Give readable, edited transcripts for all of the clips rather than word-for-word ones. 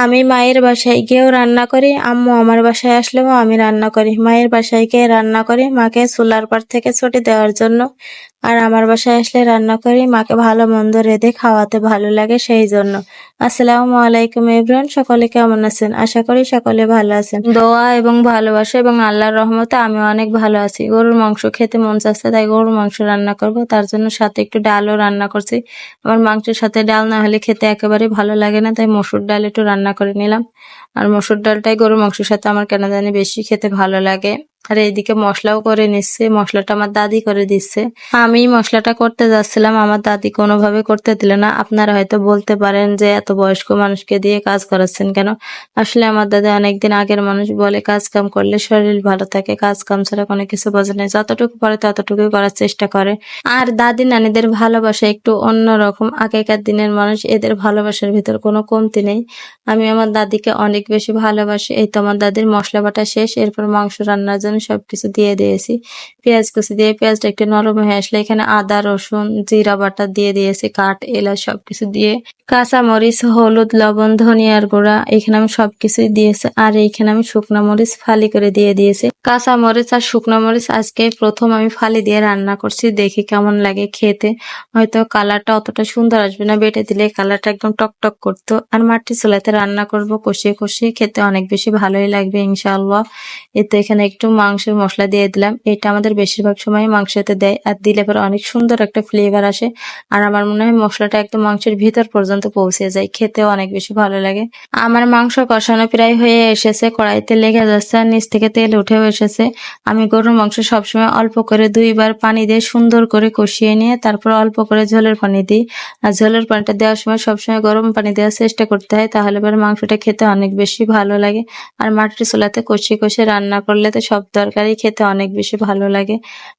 আমি মায়ের বাসায় গিয়েও রান্না করি, আম্মু আমার বাসায় আসলেও আমি রান্না করি। মায়ের বাসায় গিয়ে রান্না করি মাকে চুলার পার থেকে ছুটি দেওয়ার জন্য, আর আমার বাসায় আসলে রান্না করি মাকে ভালো মন্দ রেঁধে খাওয়াতে ভালো লাগে সেই জন্য। আসসালামু আলাইকুম এভরিওয়ান, সকলে কেমন আছেন? আশা করি সকলে ভালো আছেন। দোয়া এবং ভালোবাসা এবং আল্লাহর রহমতে আমি অনেক ভালো আছি। গরুর মাংস খেতে মন চাচ্ছে, তাই গরুর মাংস রান্না করব। তার জন্য সাথে একটু ডালও রান্না করছি। আমার মাংসের সাথে ডাল না হলে খেতে একেবারে ভালো লাগে না, তাই মসুর ডাল একটু রান্না করে নিলাম। আর মসুর ডালটাই গরুর মাংসের সাথে আমার কেন জানি বেশি খেতে ভালো লাগে। আর এইদিকে মশলাও করে নিচ্ছে, মশলাটা আমার দাদি করে দিচ্ছে। আমি মশলাটা করতে যাচ্ছিলাম, আমার দাদি কোনোভাবে করতে দিল না। আপনারা হয়তো বলতে পারেন যে এত বয়স্ক মানুষকে দিয়ে কাজ করাচ্ছেন কেন। আসলে আমার দাদি অনেকদিন আগের মানুষ, বলে কাজ কাম করলে শরীর ভালো থাকে, কাজ কাম ছাড়া কোনো কিছু বোঝে না, যতটুকু পারে ততটুকুই করার চেষ্টা করে। আর দাদি নানিদের ভালোবাসা একটু অন্যরকম, আগেকার দিনের মানুষ, এদের ভালোবাসার ভিতর কোনো কমতি নেই। আমি আমার দাদিকে অনেক বেশি ভালোবাসি। এই তো আমার দাদির মশলা বাটা শেষ, এরপর মাংস রান্নার জন্য সবকিছু দিয়ে দিয়েছি। পেঁয়াজ কুচি দিয়ে পেঁয়াজটা একটু নরম হয়ে আসলে এখানে আদা রসুন জিরা বাটা দিয়ে দিয়েছি, কাঠ এলাচ সবকিছু দিয়ে, কাঁচা মরিচ হলুদ লবণ ধনিয়ার গুঁড়া এখানে আমি সবকিছুই দিয়েছি। আর এইখানে আমি শুকনো মরিচ ফালি করে দিয়ে দিয়েছি। কাঁচা মরিচ আর শুকনো মরিচ আজকে প্রথম আমি ফালি দিয়ে রান্না করছি, দেখি কেমন লাগে খেতে। হয়তো কালারটা অতটা সুন্দর আসবে না, বেটে দিলে কালারটা একদম টকটক করতো। আর মাটির চুলাতে রান্না করব, কষিয়ে কষিয়ে খেতে অনেক বেশি ভালোই লাগবে ইনশাআল্লাহ। এতে এখানে একটু মাংসের মশলা দিয়ে দিলাম, এটা আমাদের বেশিরভাগ সময় মাংসতে দেয়, আর দিলে পরে অনেক সুন্দর একটা ফ্লেভার আসে। আর আমার মনে হয় মশলাটা একদম মাংসের ভিতর পর্যন্ত পৌঁছে যায়, খেতেও অনেক বেশি ভালো লাগে। আমার মাংস কষানো প্রায় হয়ে এসেছে, কড়াইতে লেগে যাচ্ছে আর নিচ থেকে তেল উঠেও এসেছে। আমি গরুর মাংস সবসময় অল্প করে 2 বার পানি দিয়ে সুন্দর করে কষিয়ে নিয়ে তারপর অল্প করে ঝোলের পানি দিই। আর ঝোলের পানিটা দেওয়ার সময় সবসময় গরম পানি দেওয়ার চেষ্টা করতে হয়, তাহলে পরে মাংসটা খেতে অনেক বেশি ভালো লাগে। আর মাটির চুলাতে কষিয়ে কষিয়ে রান্না করলে তো সব তরকারি খেতে অনেক বেশি ভালো লাগে।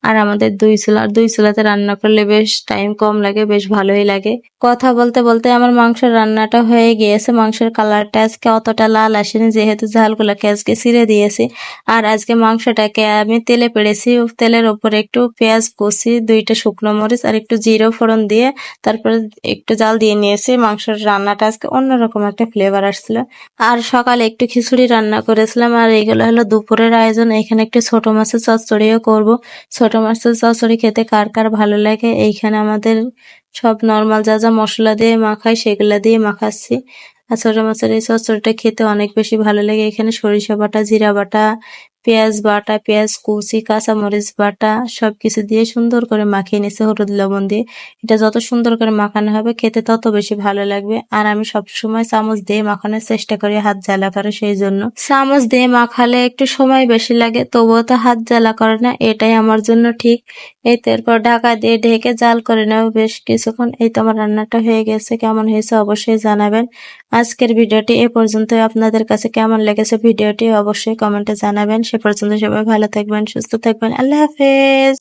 আর আমাদের দুই চুলাতে রান্না করলে বেশ টাইম কম লাগে, বেশ ভালোই লাগে। কথা বলতে বলতে আমার মাংসের রান্নাটা হয়ে গিয়েছে। মাংসের কালারটা আজকে অতটা লাল আসেনি, যেহেতু ঝালগুলোকে আজকে ছিঁড়ে দিয়েছি। আর আজকে মাংসটাকে আমি তেলে পেড়েছি, তেলের উপরে একটু পেঁয়াজ কুচি 2টা শুকনো মরিচ আর একটু জিরে ফোড়ন দিয়ে তারপরে একটু জাল দিয়ে নিয়েছি। মাংসের রান্নাটা আজকে অন্যরকম একটা ফ্লেভার আসছিল। আর সকালে একটু খিচুড়ি রান্না করেছিলাম। আর এগুলো হলো দুপুরের আয়োজন। এখানে একটু ছোট মাছের চচ্চড়িও করব। ছোট মাছের চচ্চড়ি খেতে কার কার ভালো লাগে। এইখানে আমাদের সব নর্মাল যা যা মশলা দিয়ে মাখাই সেগুলা দিয়ে মাখাচ্ছি। আর ছোট মাছের এই চচ্চড়িটা খেতে অনেক বেশি ভালো লাগে। এখানে সরিষা বাটা জিরা বাটা পেঁয়াজ বাটা পেঁয়াজ কুচি কাঁচা মরিচ বাটা সবকিছু দিয়ে সুন্দর করে মাখিয়ে নিচ্ছে হলুদ লবণ দিয়ে। এটা যত সুন্দর করে মাখানো হবে খেতে তত বেশি ভালো লাগবে। আর আমি সবসময় চামচ দিয়ে মাখানোর চেষ্টা করি, হাত জ্বালা করে, সেই জন্য চামচ দিয়ে মাখালে একটু সময় বেশি লাগে, তবুও তো হাত জ্বালা করে না, এটাই আমার জন্য ঠিক। এই তো এরপর ঢাকা দিয়ে ঢেকে জাল করে নেব বেশ কিছুক্ষণ। এই তো আমার রান্নাটা হয়ে গেছে, কেমন হয়েছে অবশ্যই জানাবেন। আজকের ভিডিওটি এ পর্যন্তই। আপনাদের কাছে কেমন লেগেছে ভিডিওটি অবশ্যই কমেন্টে জানাবেন। সে পর্যন্ত সবাই ভালো থাকবেন, সুস্থ থাকবেন। আল্লাহ হাফেজ।